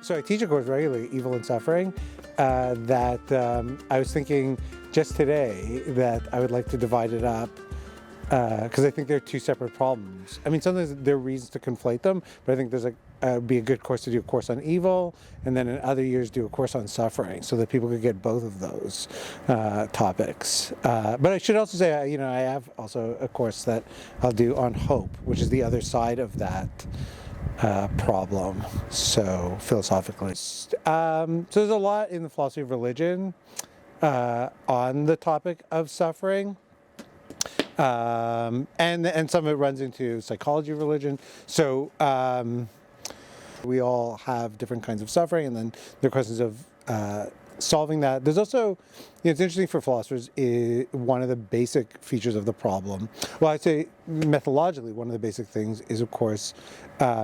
So I teach a course regularly, Evil and Suffering, that I was thinking just today that I would like to divide it up because I think they're two separate problems. I mean, sometimes there are reasons to conflate them, but I think there's be a good course to do a course on evil, and then in other years do a course on suffering, so that people could get both of those topics. But I should also say, I have also a course that I'll do on hope, which is the other side of that problem, so philosophically. So there's a lot in the philosophy of religion on the topic of suffering. And some of it runs into psychology of religion. So we all have different kinds of suffering, and then there are questions of solving that. There's also, it's interesting for philosophers, one of the basic features of the problem. Well, I'd say methodologically, one of the basic things is, of course,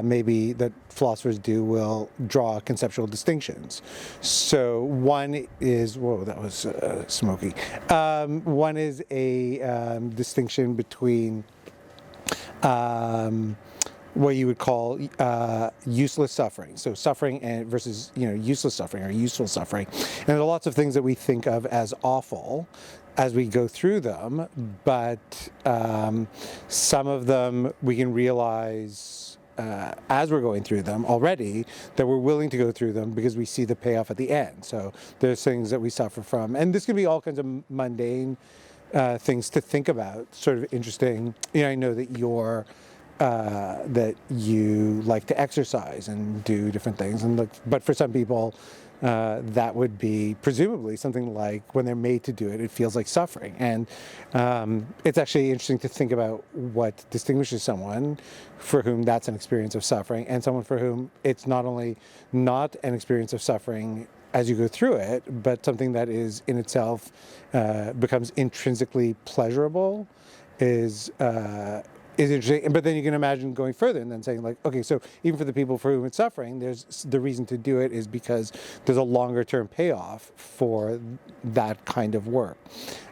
maybe that philosophers will draw conceptual distinctions. So one is, whoa, that was smoky. One is a distinction between what you would call useless suffering. So suffering versus useless suffering or useful suffering. And there are lots of things that we think of as awful as we go through them, but some of them we can realize as we're going through them already that we're willing to go through them because we see the payoff at the end. So there's things that we suffer from, and this can be all kinds of mundane things to think about. Sort of interesting. I know that that you like to exercise and do different things, but for some people that would be presumably something like when they're made to do it, it feels like suffering. And it's actually interesting to think about what distinguishes someone for whom that's an experience of suffering and someone for whom it's not only not an experience of suffering as you go through it, but something that is in itself becomes intrinsically pleasurable is interesting. But then you can imagine going further and then saying, like, okay, so even for the people for whom it's suffering, there's the reason to do it is because there's a longer term payoff for that kind of work.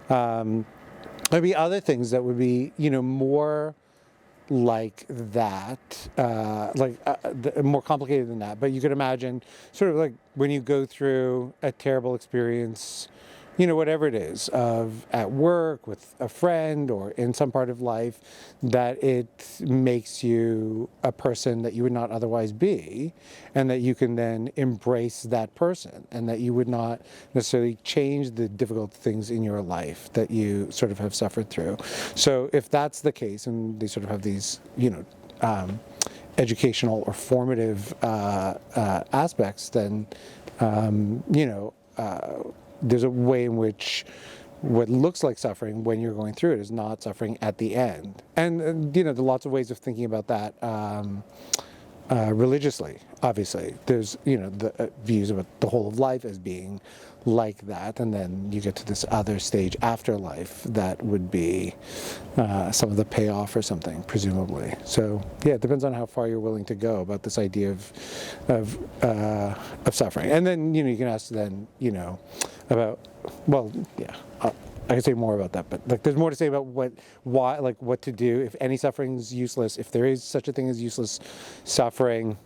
There'd be other things that would be, more like that, more complicated than that. But you could imagine sort of like when you go through a terrible experience, whatever it is, at work, with a friend, or in some part of life, that it makes you a person that you would not otherwise be, and that you can then embrace that person, and that you would not necessarily change the difficult things in your life that you sort of have suffered through. So if that's the case, and they sort of have these, educational or formative aspects, then, there's a way in which what looks like suffering when you're going through it is not suffering at the end. And there are lots of ways of thinking about that religiously, obviously. There's, the views about the whole of life as being like that, and then you get to this other stage after life that would be some of the payoff or something, presumably. So yeah, it depends on how far you're willing to go about this idea of suffering. And then you can ask then about, well, yeah, I could say more about that, but there's more to say about what to do if any suffering is useless, if there is such a thing as useless suffering.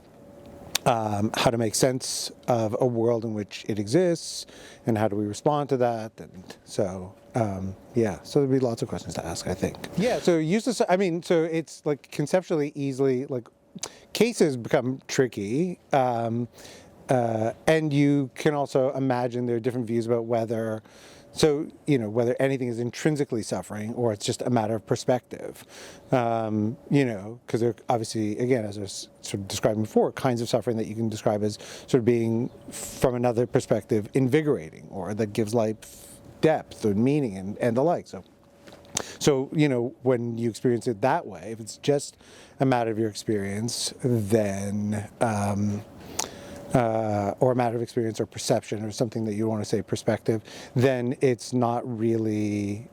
How to make sense of a world in which it exists, and how do we respond to that? And so, so there'd be lots of questions to ask, I think. Yeah, so useless, so it's like conceptually easily, cases become tricky, and you can also imagine there are different views about whether anything is intrinsically suffering or it's just a matter of perspective. Because there are obviously, again, as I was sort of describing before, kinds of suffering that you can describe as sort of being, from another perspective, invigorating, or that gives life depth or meaning and the like. So, when you experience it that way, if it's just a matter of your experience, then or a matter of experience or perception or something that you want to say perspective, then it's not really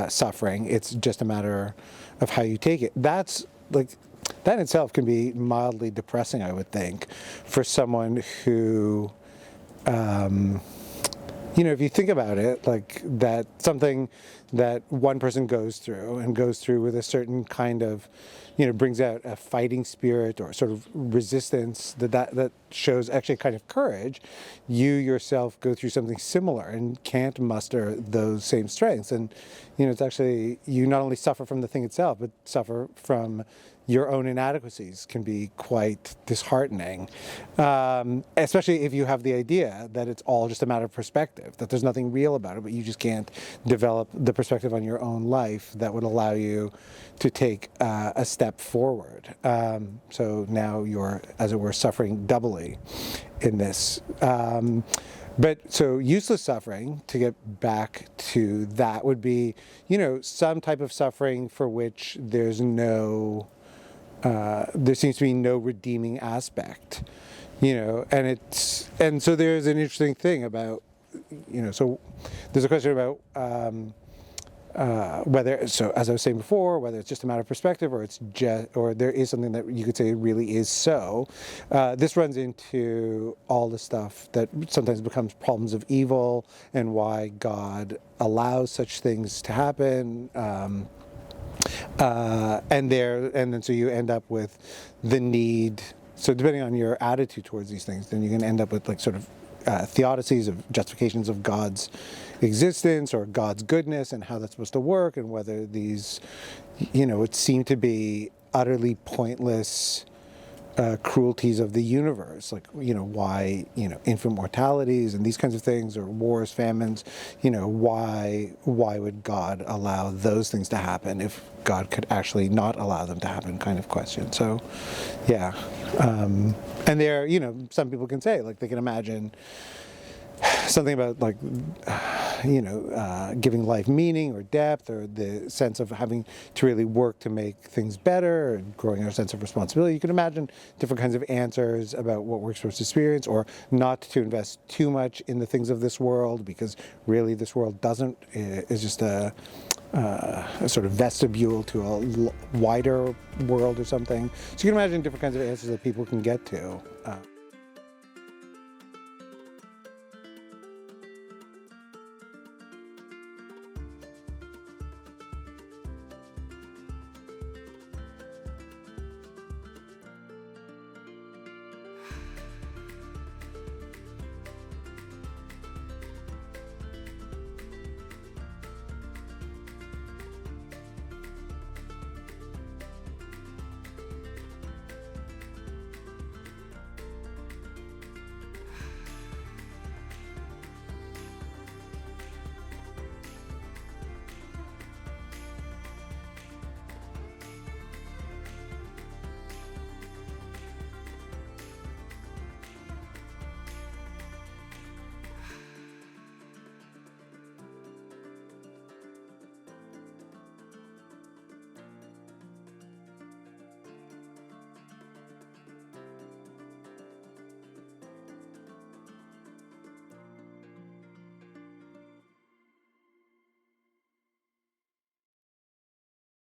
suffering. It's just a matter of how you take it. That in itself can be mildly depressing, I would think, for someone who, if you think about it, that something that one person goes through with a certain kind of, brings out a fighting spirit or sort of resistance that shows actually kind of courage, you yourself go through something similar and can't muster those same strengths. And, it's actually, you not only suffer from the thing itself, but suffer from your own inadequacies can be quite disheartening, especially if you have the idea that it's all just a matter of perspective, that there's nothing real about it, but you just can't develop the perspective on your own life that would allow you to take a step forward. So now you're, as it were, suffering doubly in this. But so useless suffering, to get back to that, would be, some type of suffering for which there's no, there seems to be no redeeming aspect, and so there's an interesting thing about, so there's a question about whether, so as I was saying before, whether it's just a matter of perspective or it's just, or there is something that you could say really is so. This runs into all the stuff that sometimes becomes problems of evil and why God allows such things to happen. And then so you end up with the need. So depending on your attitude towards these things, then you can end up with like sort of theodicies of justifications of God's existence or God's goodness and how that's supposed to work, and whether these, would seem to be utterly pointless cruelties of the universe, like, why, infant mortalities and these kinds of things, or wars, famines, why would God allow those things to happen if God could actually not allow them to happen, kind of question. So, yeah. And there, some people can say, like, they can imagine something about, like, giving life meaning or depth, or the sense of having to really work to make things better, and growing our sense of responsibility. You can imagine different kinds of answers about what we're supposed to experience, or not to invest too much in the things of this world, because really this world is just a sort of vestibule to a wider world or something. So you can imagine different kinds of answers that people can get to.